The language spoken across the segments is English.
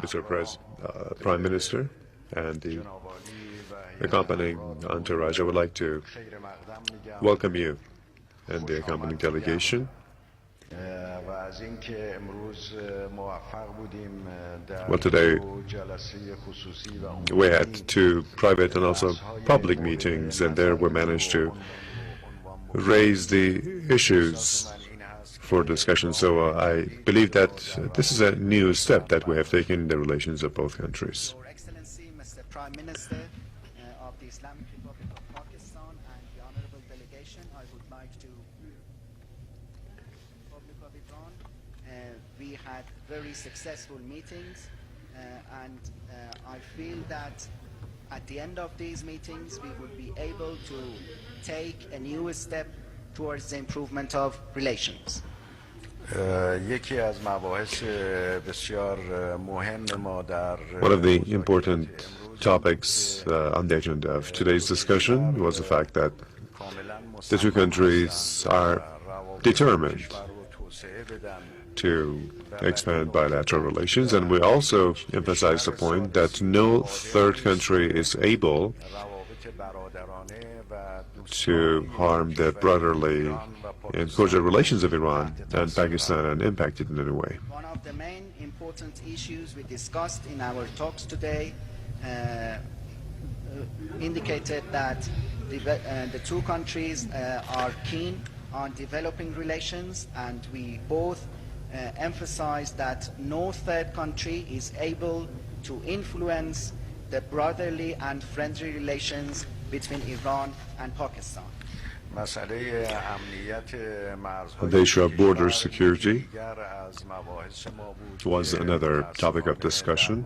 Mr. Prime Minister, and the accompanying entourage, I would like to welcome you and the accompanying delegation. Well, today we had two private and also public meetings, and there we managed to raise the issues for discussion. So I believe that this is a new step that we have taken in the relations of both countries. Your Excellency, Mr. Prime Minister of the Islamic Republic of Pakistan and the honorable delegation, I would like to Republic of Iran. We had very successful meetings, and I feel that at the end of these meetings we would be able to take a new step towards the improvement of relations. One of the important topics on the agenda of today's discussion was the fact that the two countries are determined to expand bilateral relations, and we also emphasized the point that no third country is able to harm the brotherly and cordial relations of Iran and Pakistan and impact it in any way. One of the main important issues we discussed in our talks today indicated that the two countries are keen on developing relations, and we both emphasized that no third country is able to influence the brotherly and friendly relations between Iran and Pakistan. The issue of border security was another topic of discussion.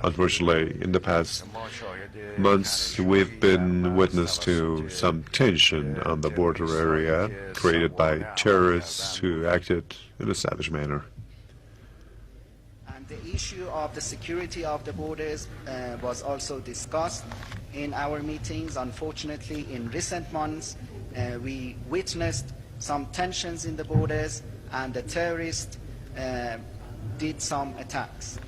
Unfortunately, in the past months, we've been witness to some tension on the border area created by terrorists who acted in a savage manner. And the issue of the security of the borders was also discussed in our meetings. Unfortunately, in recent months, we witnessed some tensions in the borders, and the terrorists did some attacks.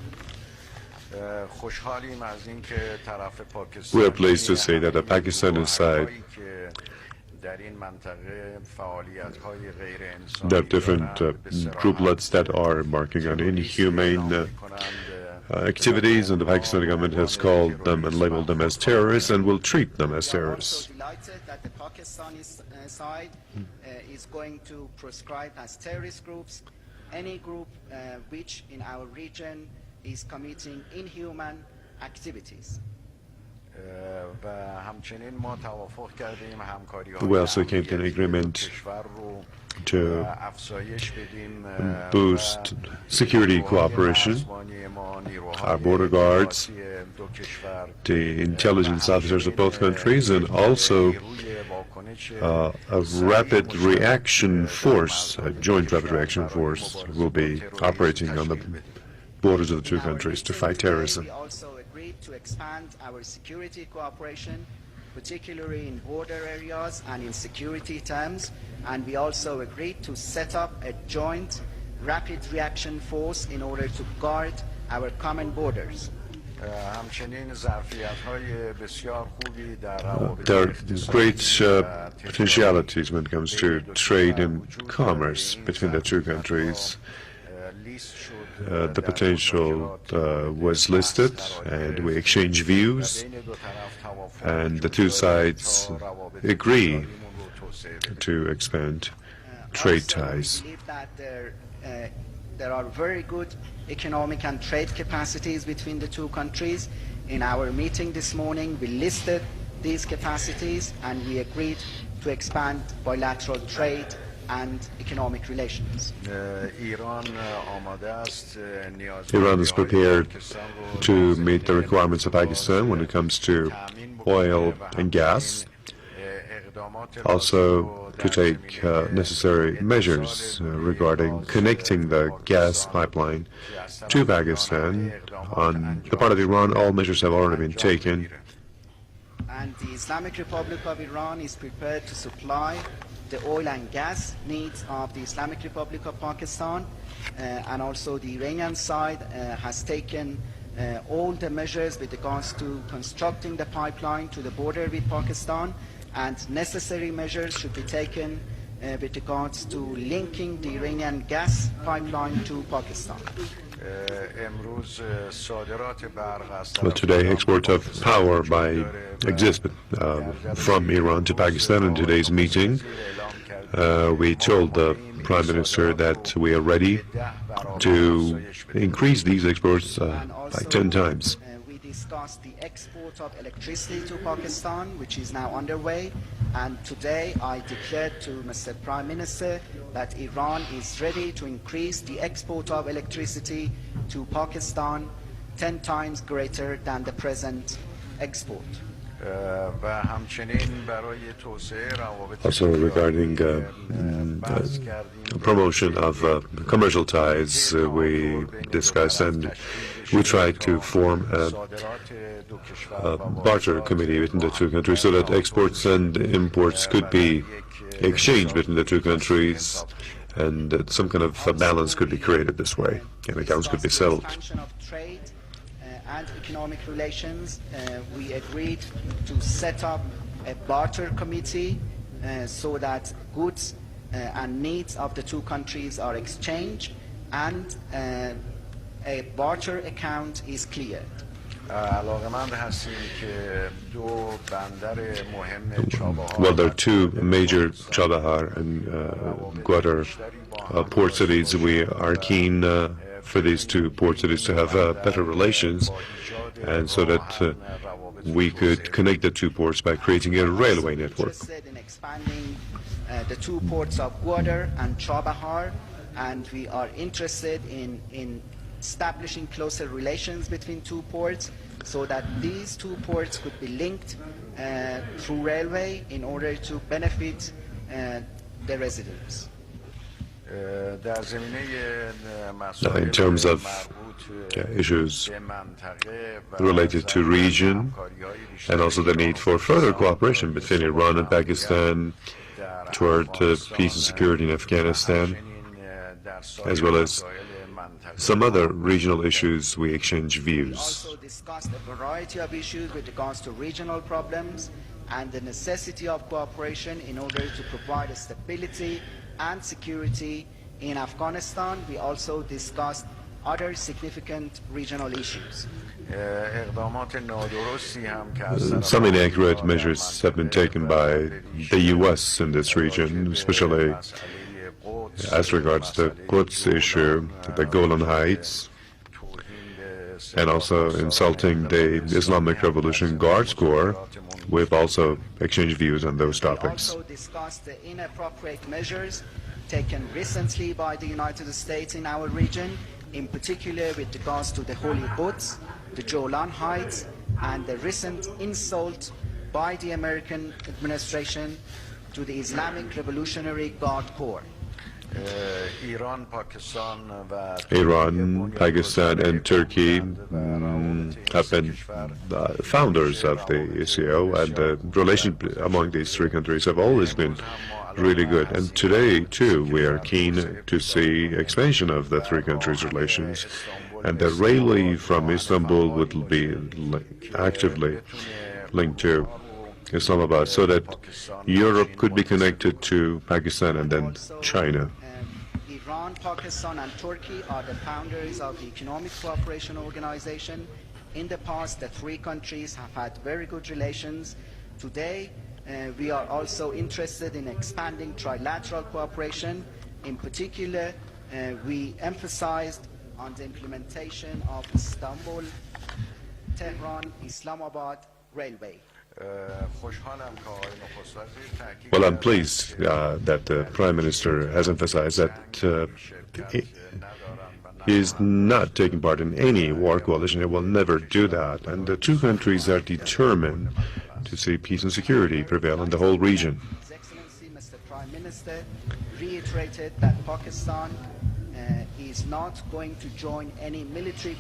We are pleased to say that the Pakistani side, there are different grouplets that are embarking on inhumane activities, and the Pakistani government has called them and labeled them as terrorists and will treat them as terrorists. We are also delighted that the Pakistani side is going to proscribe as terrorist groups any group which in our region is committing inhuman activities. We also came to an agreement to boost security cooperation. Our border guards, the intelligence officers of both countries, and also a rapid reaction force, a joint rapid reaction force, will be operating on the borders of the two countries to fight terrorism. We also agreed to expand our security cooperation, particularly in border areas and in security terms, and we also agreed to set up a joint rapid reaction force in order to guard our common borders. There are great potentialities when it comes to trade and commerce between the two countries. The potential was listed, and we exchanged views, and the two sides agree to expand trade ties. We believe that there are very good economic and trade capacities between the two countries. In our meeting this morning, we listed these capacities, and we agreed to expand bilateral trade and economic relations. Iran is prepared to meet the requirements of Pakistan when it comes to oil and gas, also to take necessary measures regarding connecting the gas pipeline to Pakistan. On the part of Iran, all measures have already been taken. And the Islamic Republic of Iran is prepared to supply the oil and gas needs of the Islamic Republic of Pakistan, and also the Iranian side has taken all the measures with regards to constructing the pipeline to the border with Pakistan, and necessary measures should be taken with regards to linking the Iranian gas pipeline to Pakistan. Well, today, export of power exists from Iran to Pakistan. In today's meeting, we told the Prime Minister that we are ready to increase these exports by 10 times. We discussed the export of electricity to Pakistan, which is now underway. And today I declared to Mr. Prime Minister that Iran is ready to increase the export of electricity to Pakistan 10 times greater than the present export. Also regarding promotion of commercial ties, we discussed and we tried to form a barter committee between the two countries so that exports and imports could be exchanged between the two countries, and that some kind of a balance could be created this way and accounts could be settled. And economic relations, we agreed to set up a barter committee so that goods and needs of the two countries are exchanged, and a barter account is cleared. Well, there are two major Chabahar and Gwadar port cities. We are keen for these two port cities to have better relations, and so that we could connect the two ports by creating a railway network. In expanding the two ports of Gwadar and Chabahar, and we are interested in establishing closer relations between two ports so that these two ports could be linked through railway in order to benefit the residents. Now, in terms of issues related to region and also the need for further cooperation between Iran and Pakistan toward peace and security in Afghanistan, as well as some other regional issues, we exchange views. We also discussed a variety of issues with regards to regional problems and the necessity of cooperation in order to provide stability and security in Afghanistan. We also discussed other significant regional issues. Some inaccurate measures have been taken by the U.S. in this region, especially as regards the Quds issue, the Golan Heights, and also insulting the Islamic Revolution Guards Corps. We've also exchanged views on those topics. We also discussed the inappropriate measures taken recently by the United States in our region, in particular with regards to the Holy Quds, the Golan Heights, and the recent insult by the American administration to the Islamic Revolutionary Guard Corps. Iran, Pakistan, and Turkey have been founders of the ECO, and the relations among these three countries have always been really good. And today, too, we are keen to see expansion of the three countries' relations, and the railway from Istanbul would be actively linked to Islamabad so that Europe could be connected to Pakistan and then China. Iran, Pakistan, and Turkey are the founders of the Economic Cooperation Organization. In the past, the three countries have had very good relations. Today, we are also interested in expanding trilateral cooperation. In particular, we emphasized on the implementation of Istanbul, Tehran, Islamabad railway. Well, I'm pleased that the Prime Minister has emphasized that he is not taking part in any war coalition. He will never do that. And the two countries are determined to see peace and security prevail in the whole region. His Excellency, Mr. Prime Minister, reiterated that Pakistan is not going to join any military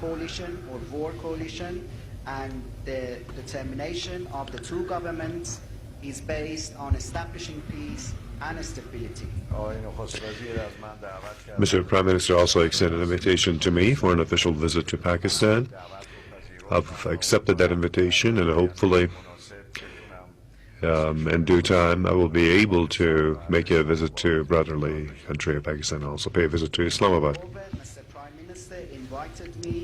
coalition or war coalition, and the determination of the two governments is based on establishing peace and stability. آقای نخست وزیر از من دعوت کرد Mr. Prime Minister also extended an invitation to me for an official visit to Pakistan. I've accepted that invitation, and hopefully in due time I will be able to make a visit to brotherly country of Pakistan, and also pay a visit to Islamabad. Mr. Prime Minister invited me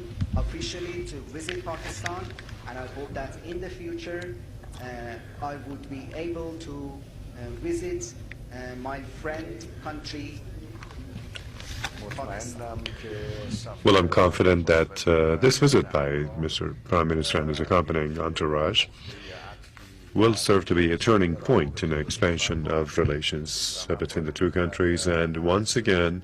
officially to visit Pakistan, and I hope that in the future I would be able to visit my friend country, Pakistan. مطمئنم که Well, I'm confident that this visit by Mr. Prime Minister and his accompanying entourage will serve to be a turning point in the expansion of relations between the two countries. And once again,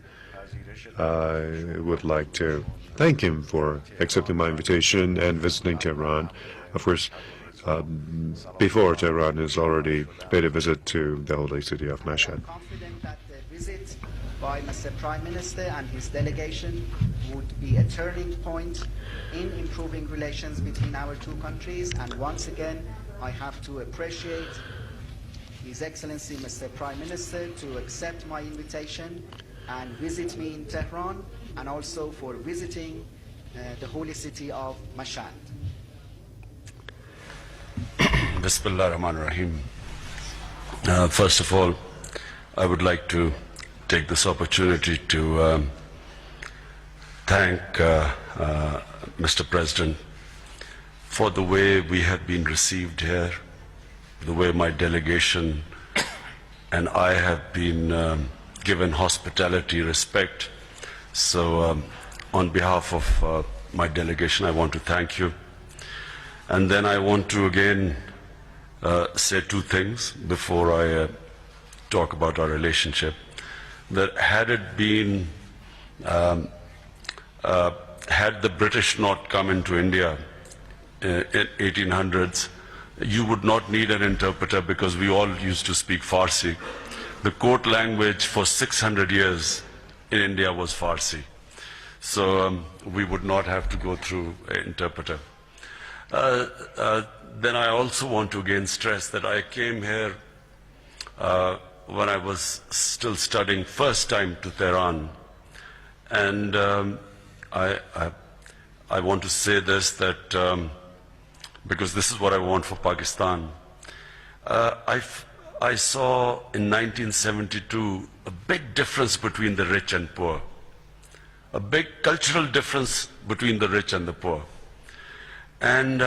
I would like to thank him for accepting my invitation and visiting Tehran. Of course, before Tehran has already paid a visit to the holy city of Mashhad. Confident that the visit by Mr. Prime Minister and his delegation would be a turning point in improving relations between our two countries. And once again, I have to appreciate His Excellency Mr. Prime Minister to accept my invitation and visit me in Tehran, and also for visiting the holy city of Mashhad. Bismillah ar-Rahman ar-Rahim. First of all, I would like to take this opportunity to thank Mr. President for the way we have been received here, the way my delegation and I have been given hospitality, respect. So on behalf of my delegation, I want to thank you. And then I want to again say two things before I talk about our relationship. That had it been, had the British not come into India in 1800s, you would not need an interpreter because we all used to speak Farsi. The court language for 600 years in India was Farsi. So we would not have to go through an interpreter. Then I also want to again stress that I came here when I was still studying first time to Tehran. And I want to say this, that because this is what I want for Pakistan. I saw in 1972 a big difference between the rich and poor, a big cultural difference between the rich and the poor. And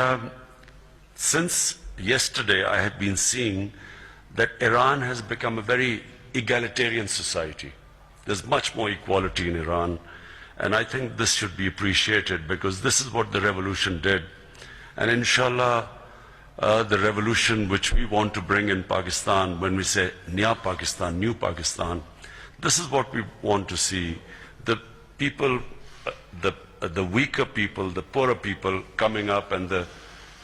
since yesterday I have been seeing that Iran has become a very egalitarian society. There's much more equality in Iran, and I think this should be appreciated because this is what the revolution did. And inshallah, the revolution which we want to bring in Pakistan, when we say Nya Pakistan, New Pakistan, this is what we want to see. The people, the weaker people, the poorer people coming up, and the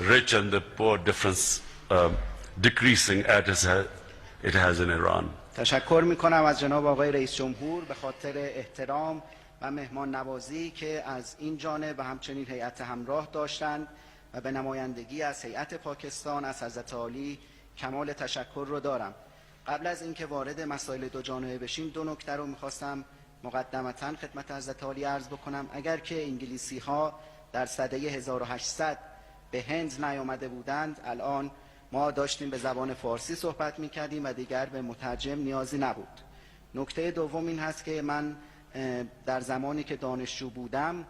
rich and the poor difference decreasing as it has in Iran. تشکر میکنم از جناب آقای رئیس جمهور به خاطر احترام و مهمان نوازی که از این جانب و همچنین هیئت همراه داشتند و به نمایندگی از هیئت پاکستان از حضرت عالی کمال تشکر رو دارم. قبل از اینکه وارد مسائل دو جانبه بشیم، دو نکته رو میخواستم مقدمتاً خدمت حضرت عالی عرض بکنم. اگر که انگلیسی ها در سده 1800 به هند نیامده بودند، الان ما داشتیم به زبان فارسی صحبت میکردیم و دیگر به مترجم نیازی نبود. نکته دوم این هست که من در زمانی که دانشجو بودم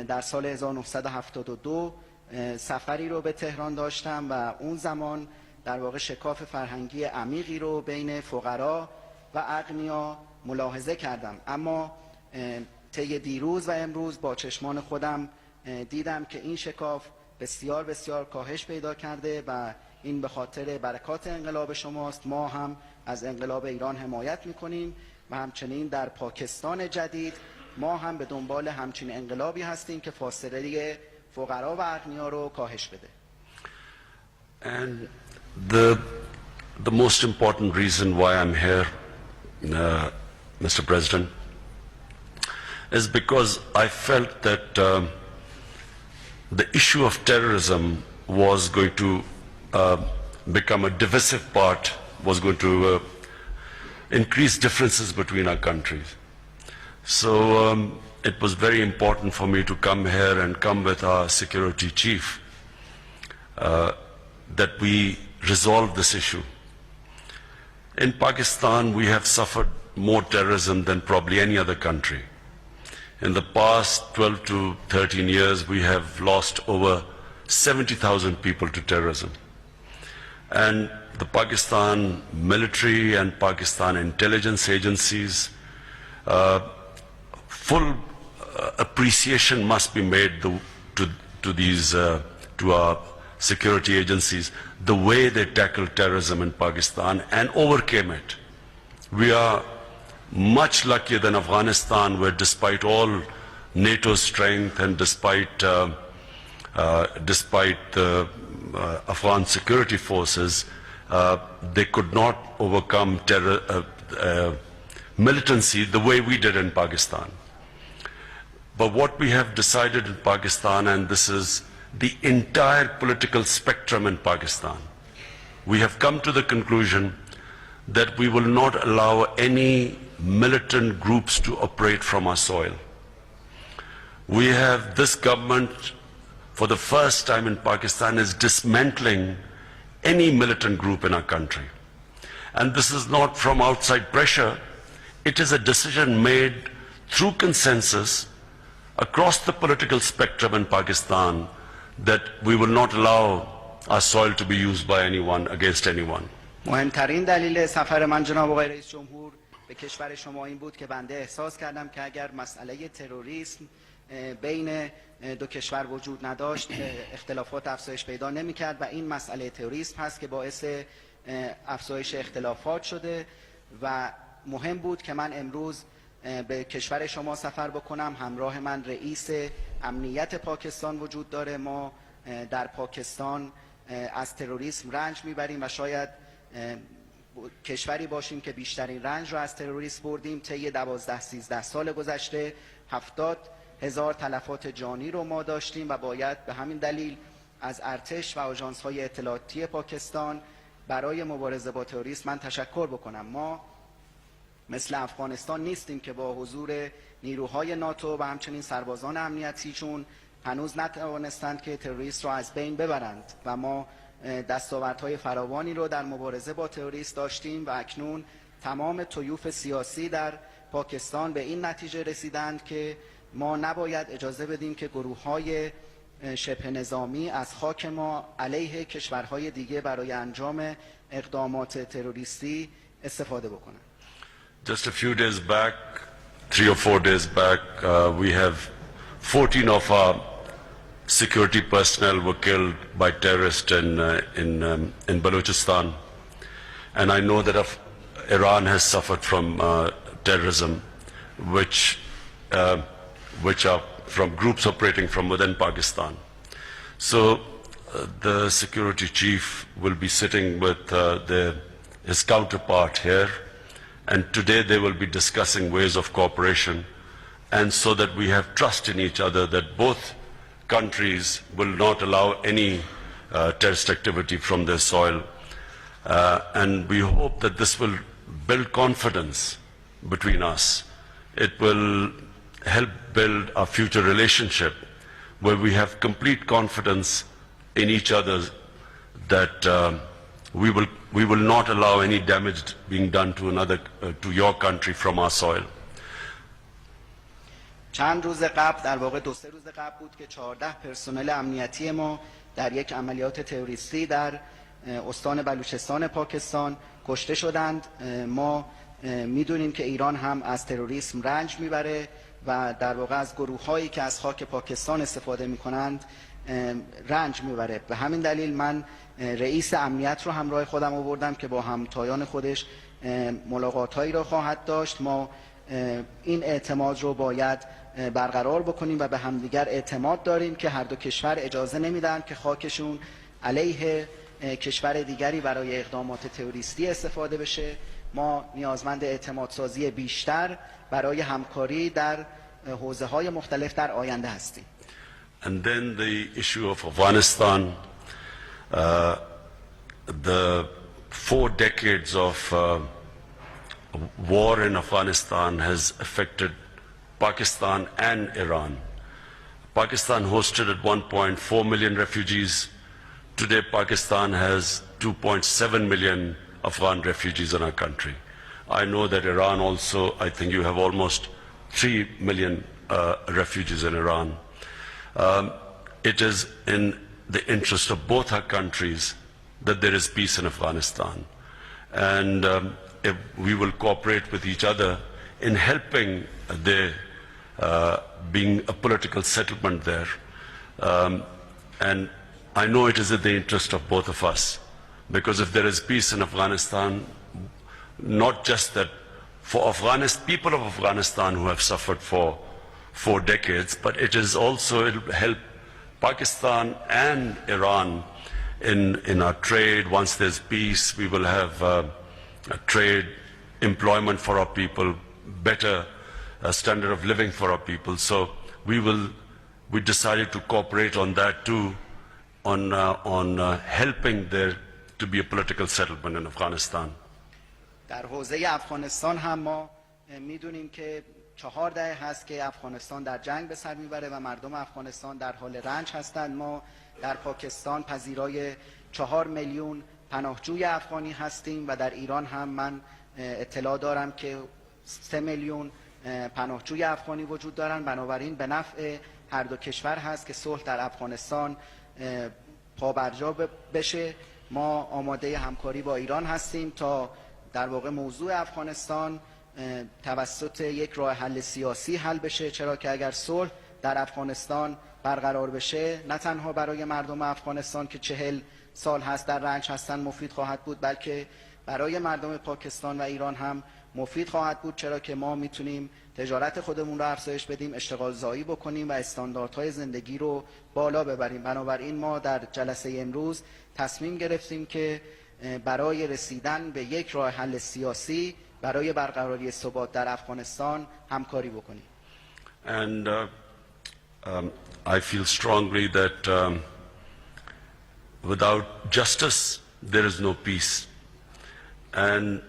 در سال 1972 سفری رو به تهران داشتم و اون زمان در واقع شکاف فرهنگی عمیقی رو بین فقرا و اغنیا ملاحظه کردم. اما طی دیروز و امروز با چشمان خودم دیدم که این شکاف بسیار بسیار کاهش پیدا کرده و این به خاطر برکات انقلاب شماست. ما هم از انقلاب ایران حمایت میکنیم و همچنین در پاکستان جدید ما هم به دنبال همچین انقلابی هستیم که فاصله فقرا و اغنیا رو کاهش بده. And the most important reason why I'm here, Mr. President, is because I felt that the issue of terrorism was going to become a divisive part, was going to increased differences between our countries. So it was very important for me to come here and come with our security chief that we resolve this issue. In Pakistan, we have suffered more terrorism than probably any other country. In the past 12 to 13 years, we have lost over 70,000 people to terrorism. And the Pakistan military and Pakistan intelligence agencies, full appreciation must be made to our security agencies, the way they tackled terrorism in Pakistan and overcame it. We are much luckier than Afghanistan, where despite all NATO's strength and despite the Afghan security forces, they could not overcome militancy the way we did in Pakistan. But what we have decided in Pakistan, and this is the entire political spectrum in Pakistan, we have come to the conclusion that we will not allow any militant groups to operate from our soil. We have, this government for the first time in Pakistan is dismantling any militant group in our country. And this is not from outside pressure, it is a decision made through consensus across the political spectrum in Pakistan that we will not allow our soil to be used by anyone against anyone. مهمترین دلیل سفر من جناب آقای رئیس جمهور به کشور شما این بود که بنده احساس کردم که اگر مسئله تروریسم بین دو کشور وجود نداشت اختلافات افزایش پیدا نمی‌کرد و این مسئله تروریسم هست که باعث افزایش اختلافات شده و مهم بود که من امروز به کشور شما سفر بکنم. همراه من رئیس امنیت پاکستان وجود داره. ما در پاکستان از تروریسم رنج میبریم و شاید کشوری باشیم که بیشترین رنج رو از تروریسم بردیم. طی 12-13 سال گذشته 70,000 تلفات جانی رو ما داشتیم و باید به همین دلیل از ارتش و آژانس‌های اطلاعاتی پاکستان برای مبارزه با تروریسم من تشکر بکنم. ما مثل افغانستان نیستیم که با حضور نیروهای ناتو و همچنین سربازان امنیتی چون هنوز نتوانستند که تروریست را از بین ببرند و ما دستاوردهای فراوانی رو در مبارزه با تروریست داشتیم و اکنون تمام طیوف سیاسی در پاکستان به این نتیجه رسیدند که ما نباید اجازه بدیم که گروه‌های شبه نظامی از خاک ما علیه کشورهای دیگه برای انجام اقدامات تروریستی استفاده بکنند. Just a few days back, 3 or 4 days back, we have 14 of our security personnel were killed by terrorists in Balochistan. And I know that Iran has suffered from terrorism, which are from groups operating from within Pakistan. So the security chief will be sitting with his counterpart here. And today they will be discussing ways of cooperation, and so that we have trust in each other that both countries will not allow any terrorist activity from their soil. And we hope that this will build confidence between us. It will help build our future relationship where we have complete confidence in each other that we will not allow any damage being done to your country from our soil. چند روز قبل در واقع 2-3 روز قبل بود که 14 پرسنل امنیتی ما در یک عملیات تروریستی در استان بلوچستان پاکستان کشته شدند. ما میدونیم که ایران هم از تروریسم رنج میبره و در واقع از گروه‌هایی که از خاک پاکستان استفاده میکنند رنج میبره. به همین دلیل من رئیس امنیت رو همراه خودم آوردم که با همتایان خودش ملاقات‌هایی را خواهد داشت. ما این اعتماد رو باید برقرار بکنیم و به همدیگر اعتماد داریم که هر دو کشور اجازه نمیدن که خاکشون علیه کشور دیگری برای اقدامات تروریستی استفاده بشه. ما نیازمند اعتماد سازی بیشتر برای همکاری در حوزه‌های مختلف در آینده هستیم. And then the issue of Afghanistan, the 4 decades of war in Afghanistan has affected Pakistan and Iran. Pakistan hosted at one point 4 million refugees. Today, Pakistan has 2.7 million Afghan refugees in our country. I know that Iran also, I think you have almost 3 million refugees in Iran. It is in the interest of both our countries that there is peace in Afghanistan. And if we will cooperate with each other in helping there being a political settlement there. And I know it is in the interest of both of us, because if there is peace in Afghanistan, not just that for people of Afghanistan who have suffered for 4 decades, but it is also, it will help Pakistan and Iran in our trade. Once there's peace, we will have a trade, employment for our people, better standard of living for our people. So we decided to cooperate on that too, on helping there to be a political settlement in Afghanistan. در حوزه افغانستان هم ما میدونیم که 4 دهه هست که افغانستان در جنگ به سر میبره و مردم افغانستان در حال رنج هستند. ما در پاکستان پذیرای 4 میلیون پناهجوی افغانی هستیم و در ایران هم من اطلاع دارم که 3 میلیون پناهجوی افغانی وجود دارند. بنابراین به نفع هر دو کشور هست که صلح در افغانستان پابرجا بشه. ما آماده همکاری با ایران هستیم تا در واقع موضوع افغانستان توسط یک راه حل سیاسی حل بشه، چرا که اگر صلح در افغانستان برقرار بشه نه تنها برای مردم افغانستان که 40 سال هست در رنج هستن مفید خواهد بود، بلکه برای مردم پاکستان و ایران هم مفید خواهد بود، چرا که ما میتونیم تجارت خودمون رو افزایش بدیم، اشتغال زایی بکنیم و استانداردهای زندگی رو بالا ببریم. بنابراین ما در جلسه امروز تصمیم گرفتیم که برای رسیدن به یک راه حل سیاسی برای برقراری ثبات در افغانستان همکاری بکنیم. And I feel strongly that without justice there is no peace, and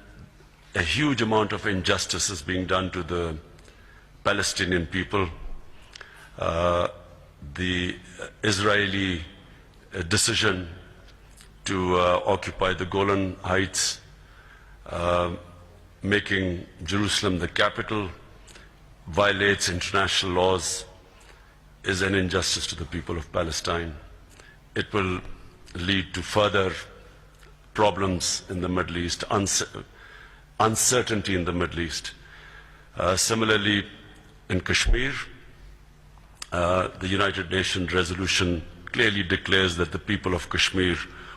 a huge amount of injustice is being done to the Palestinian people. The Israeli decision to occupy the Golan Heights, making Jerusalem the capital, violates international laws, is an injustice to the people of Palestine. It will lead to further problems in the Middle East, uncertainty in the Middle East. Similarly, in Kashmir, the United Nations resolution clearly declares that the people of Kashmir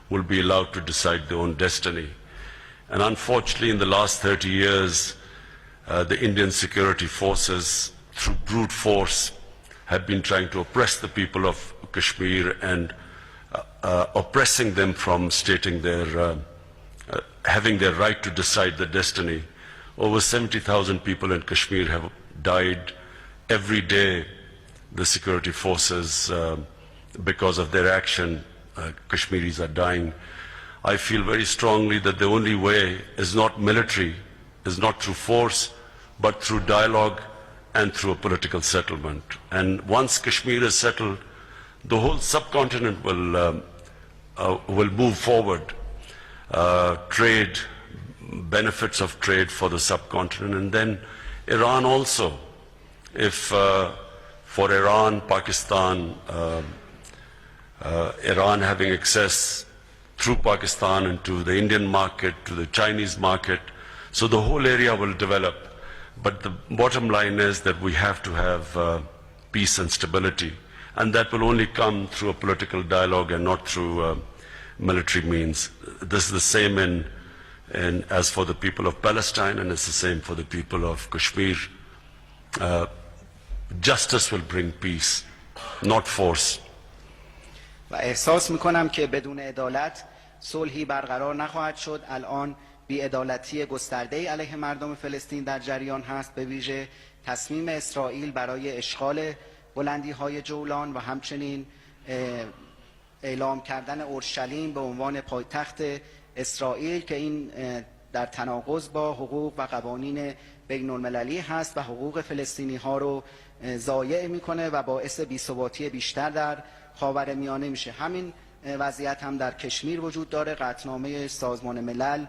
will be allowed to decide their own destiny. And unfortunately, in the last 30 years, the Indian security forces, through brute force, have been trying to oppress the people of Kashmir and oppressing them from stating their, having their right to decide their destiny. Over 70,000 people in Kashmir have died every day. The security forces, because of their action, Kashmiris are dying. I feel very strongly that the only way is not military, is not through force, but through dialogue and through a political settlement. And once Kashmir is settled, the whole subcontinent will move forward. Trade, benefits of trade for the subcontinent, and then Iran also. If for Iran, Pakistan, Iran having access through Pakistan into the Indian market, to the Chinese market, so the whole area will develop. But the bottom line is that we have to have peace and stability, and that will only come through a political dialogue and not through military means. This is the same in as for the people of Palestine, and it's the same for the people of Kashmir. Justice will bring peace, not force. و احساس میکنم که بدون عدالت صلحی برقرار نخواهد شد. الان بی‌عدالتی گسترده علیه مردم فلسطین در جریان هست، به ویژه تصمیم اسرائیل برای اشغال بلندی‌های جولان و همچنین اعلام کردن اورشلیم به عنوان پایتخت اسرائیل که این در تناقض با حقوق و قوانین بین المللی هست و حقوق فلسطینی ها رو ضایع میکنه و باعث بی‌ثباتی بیشتر در خاورمیانه میشه. همین وضعیت هم در کشمیر وجود داره. قطعنامه سازمان ملل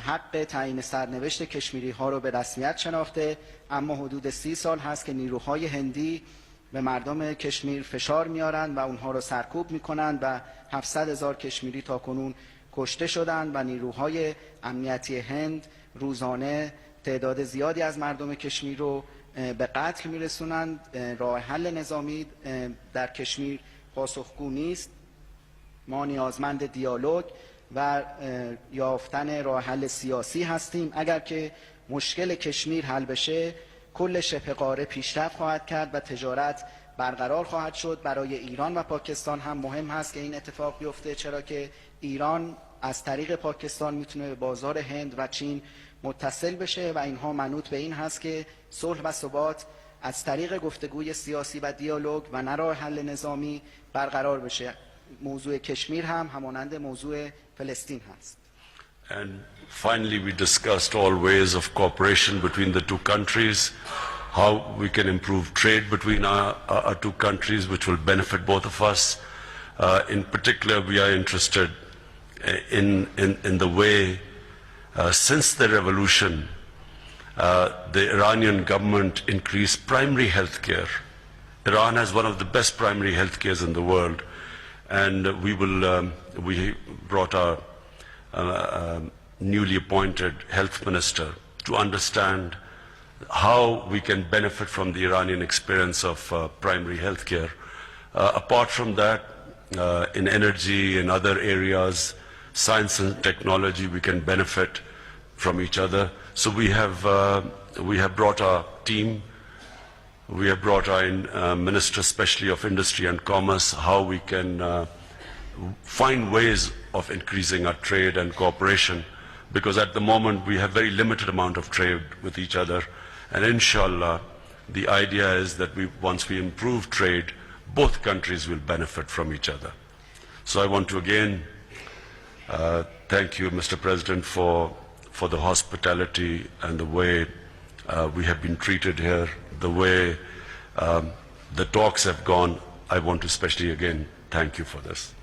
حق تعیین سرنوشت کشمیری ها رو به رسمیت شناخته، اما حدود 30 سال هست که نیروهای هندی به مردم کشمیر فشار میارن و اونها رو سرکوب میکنن و 700,000 کشمیری تا کنون کشته شدند و نیروهای امنیتی هند روزانه تعداد زیادی از مردم کشمیر رو به قتل میرسونند. راه حل نظامی در کشمیر پاسخگو نیست. ما نیازمند دیالوگ و یافتن راه حل سیاسی هستیم. اگر که مشکل کشمیر حل بشه، کل شبه قاره پیشرفت خواهد کرد و تجارت برقرار خواهد شد. برای ایران و پاکستان هم مهم هست که این اتفاق بیفته، چرا که ایران از طریق پاکستان میتونه به بازار هند و چین متصل بشه و اینها منوط به این هست که صلح و ثبات از طریق گفتگوی سیاسی و دیالوگ و نه راه حل نظامی برقرار بشه. موضوع کشمیر هم همانند موضوع فلسطین هست. And finally, we discussed all ways of cooperation between the two countries, how we can improve trade between our two countries, which will benefit both of us. In particular, we are interested in the way, since the revolution, the Iranian government increased primary health care. Iran has one of the best primary health cares in the world, and we brought our newly appointed health minister to understand how we can benefit from the Iranian experience of primary health care. Apart from that, in energy, in other areas, science and technology, we can benefit from each other. So we have brought our team, we have brought our Minister especially of Industry and Commerce, how we can find ways of increasing our trade and cooperation, because at the moment we have very limited amount of trade with each other, and inshallah the idea is that once we improve trade, both countries will benefit from each other. So I want to again thank you, Mr. President, for the hospitality and the way we have been treated here, the way the talks have gone. I want to especially again thank you for this.